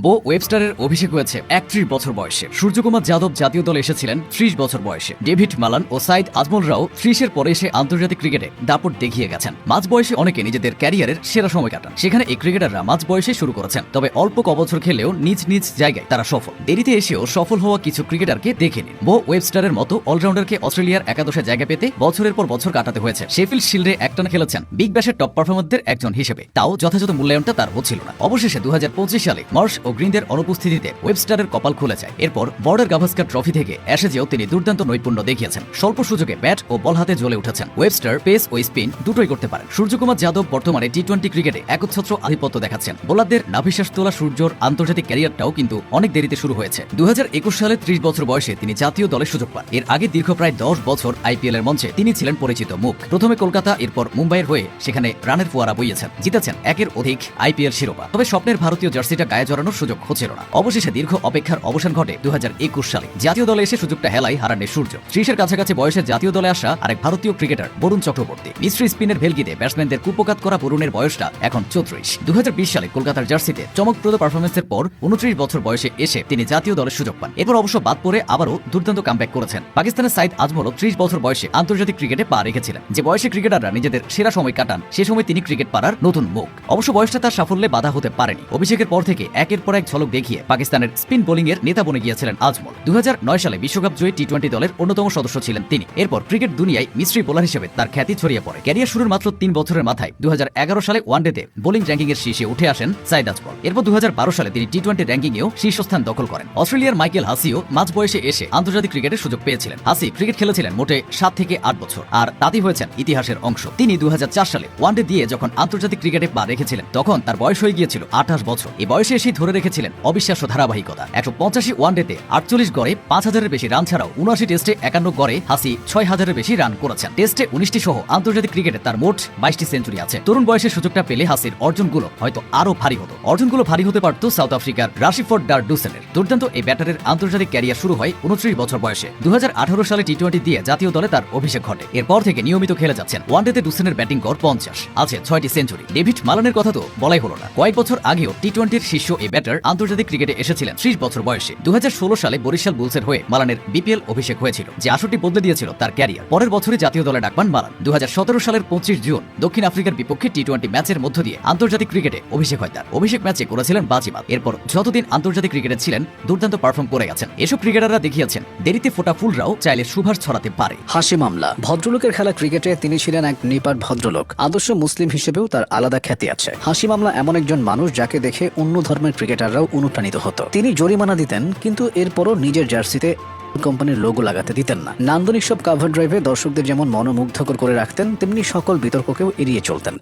বো ওয়েবস্টারের অভিষেক হয়েছে ৩১ বছর বয়সে। সূর্যকুমার যাদব জাতীয় দলে এসেছিলেন ৩০ বছর বয়সে। ডেভিড মালান ও সাইদ আজমলরাও ৩০-এর পরে এসে আন্তর্জাতিক ক্রিকেটে দাপট দেখিয়ে গেছেন। মাঝ বয়সে অনেকে নিজেদের ক্যারিয়ারের সেরা সময় কাটান, সেখানে এই ক্রিকেটাররা মাঝ বয়সে শুরু করেছেন। তবে অল্প কবছর খেলেও নিজ নিজ জায়গায় তারা সফল। দেরিতে এসেও সফল হওয়া কিছু ক্রিকেটারকে দেখে নিন। বো ওয়েবস্টারের মতো অলরাউন্ডারকে অস্ট্রেলিয়ার একাদশে জায়গা পেতে বছরের পর বছর কাটাতে হয়েছে। শেফিল্ড শিল্ডে একটানা খেলেছেন বিগ ব্যাশের টপ পারফরমারদের একজন হিসেবে, তাও যথাযথ মূল্যায়নটা তার হচ্ছিল না। অবশেষে ২০২৫ সালে মার্শ ও গ্রিনদের অনুপস্থিতিতে ওয়েবস্টারের কপাল খুলে যায়। এরপর বর্ডার গাভাস্কার ট্রফি থেকে অ্যাশেজেও তিনি দুর্দান্ত নৈপুণ্য দেখিয়েছেন। স্বল্প সুযোগে ব্যাট ও বল হাতে জ্বলে উঠেছেন। ওয়েবস্টার পেস ও স্পিন দুটোই করতে পারেন। সূর্যকুমার যাদব বর্তমানে টি-20 ক্রিকেটে একচ্ছত্র আধিপত্য দেখাচ্ছেন। বোলারদের নাভিশ্বাস তোলা সূর্যর আন্তর্জাতিক ক্যারিয়ারটাও কিন্তু অনেক দেরিতে শুরু হয়েছে। ২০২১ সালে ৩০ বছর বয়সে তিনি জাতীয় দলে সুযোগ পান। এর আগে দীর্ঘ প্রায় ১০ বছর আইপিএল এর মঞ্চে তিনি ছিলেন পরিচিত মুখ। প্রথমে কলকাতা, এরপর মুম্বাইয়ের হয়ে সেখানে রানের ফোয়ারা বইয়েছেন, জিতেছেন একের অধিক আইপিএল শিরোপা। তবে স্বপ্নের ভারতীয় জার্সিটা গায়ে জড়ানোর সুযোগ হচ্ছিল না। অবশেষে দীর্ঘ অপেক্ষার অবসান ঘটে ২০২১ সালে। জাতীয় দলে এসে সুযোগটা হেলায় হারানে সূর্য। ৩০-এর কাছাকাছি বয়সে জাতীয় দলে আসা আরেক ভারতীয় ক্রিকেটার বরুণ চক্রবর্তী। মিস্ট্রি স্পিনের ভেলকিতে ব্যাটসম্যানদের কুপকাত করা বরুণের বয়সটা এখন ৩৪। ২০২০ সালে কলকাতার জার্সিতে চমকপ্রদ পারফরমেন্সের পর ২৯ বছর বয়সে এসে তিনি জাতীয় দলের সুযোগ পান। এরপর অবশ্য বাদ পড়ে আবারও দুর্দান্ত কামব্যাক করেছেন। পাকিস্তানের সাইদ আজমলও ৩০ বছর বয়সে আন্তর্জাতিক ক্রিকেটে পা রেখেছিলেন। যে বয়সে ক্রিকেটাররা নিজেদের সেরা সময় কাটান, সে সময় তিনি ক্রিকেট পাড়ার নতুন মুখ। অবশ্য বয়সটা তার সাফল্যে বাধা হতে পারেনি। অভিষেকের পর থেকে একের পর এক ঝলক দেখিয়ে পাকিস্তানের স্পিন বোলিং এর নেতা বনে গিয়েছিলেন আজমল। ২০০৯ সালে বিশ্বকাপ জয়ী টি-20 দলের অন্যতম সদস্য ছিলেন তিনি। এরপর ক্রিকেট দুনিয়ায় মিস্ট্রি বোলার হিসেবে তার খ্যাতি ছড়িয়ে পড়ে। ক্যারিয়ার শুরুর মাত্র ৩ বছরের মাথায় ২০১১ সালে ওয়ানডেতে বোলিং র্যাঙ্কিং এর শীর্ষে উঠে আসেন সাইদ আজমল। এরপর ২০১২ সালে তিনি টি-20 র্যাঙ্কিংয়েও শীর্ষস্থান দখল করেন। অস্ট্রেলিয়ার মাইকেল হাসিও মাঝ বয়সে এসে আন্তর্জাতিক ক্রিকেটের সুযোগ পেয়েছিলেন। হাসি ক্রিকেট খেলেছিলেন মোটে ৭ থেকে ৮ বছর, আর তাতেই হয়েছেন ইতিহাসের অংশ। তিনি ২০০৪ সালে ওয়ানডে দিয়ে যখন আন্তর্জাতিক ক্রিকেটে পা রেখেছিলেন, তখন তার বয়স হয়ে গিয়েছিল ২৮ বছর। এই বয়সে এসেই ধরে রেখেছিলেন অবিশ্বাস্য ধারাবাহিকতা। ১৮৫ ওয়ানডেতে ৪৮ গড়ে ৫,০০০-এর বেশি রান ছাড়াও ৭৯ টেস্টে ৫১ গড়ে হাসি ৬,০০০-এর বেশি রান করেছেন। টেস্টে ১৯টি সহ আন্তর্জাতিক ক্রিকেটে তার মোট ২২টি সেঞ্চুরি আছে। তরুণ বয়সে সুযোগটা পেলে হাসির অর্জনগুলো হয়তো আরো ভারী হতো। অর্জনগুলো ভারী হতে পারত সাউথ আফ্রিকার রাশিফোর্ড ডার ডুসেনের। দুর্দান্ত এই ব্যাটারের আন্তর্জাতিক ক্যারিয়ার শুরু হয় ২৯ বছর বয়সে। ২০১৮ সালে টি-20 দিয়ে জাতীয় দলে তার অভিষেক ঘটে। এরপর থেকে নিয়মিত খেলে যাচ্ছেন। ওয়ানডেতে ডুসেনের ব্যাটিং গড় ৫০, আছে ৬টি সেঞ্চুরি। ডেভিড মালানের কথা তো বলাই হলো না। কয়েক বছর আগেও টি-20-র শীর্ষ এই ব্যাটার আন্তর্জাতিক ক্রিকেটে এসেছিলেন ৩০ বছর বয়সে। ২০১৬ সালে বরিশাল বুলসের হয়ে মালানের বিপিএল অভিষেক হয়েছিল, যে আসরটি বদলে দিয়েছিল তার ক্যারিয়ার। পরের বছরই জাতীয় দলে ডাক পান মালান। ২০১৭ সালের ২৫ জুন দক্ষিণ আফ্রিকার বিপক্ষে টি-20 ম্যাচের মধ্য দিয়ে আন্তর্জাতিক ক্রিকেটে অভিষেক হয় তার। অভিষেক ম্যাচে করেছিলেন বাজিমাত। এরপর যতদিন আন্তর্জাতিক ক্রিকেটে ছিলেন দুর্দান্ত পারফর্ম করে গেছেন। এসব ক্রিকেটাররা দেখিয়েছেন দেরিতে ফোটা ফুলরাও চাইলে সুভাষ ছড়াতে পারে। হাসি মামলা। ভদ্রলোকের খেলা ক্রিকেটে তিনি ছিলেন এক নিপাট ভদ্রলোক। আদর্শ মুসলিম হিসেবেও তার আলাদা খ্যাতি আছে। হাসি মামলা এমন একজন মানুষ যাকে দেখে অন্য ধর্মের ক্রিকেটাররাও অনুপ্রাণিত হতো। তিনি জরিমানা দিতেন, কিন্তু এরপরও নিজের জার্সিতে কোম্পানির লোগো লাগাতে দিতেন না। নান্দনিক সব কাভার ড্রাইভে দর্শকদের যেমন মনোমুগ্ধকর করে রাখতেন, তেমনি সকল বিতর্ককেও এড়িয়ে চলতেন।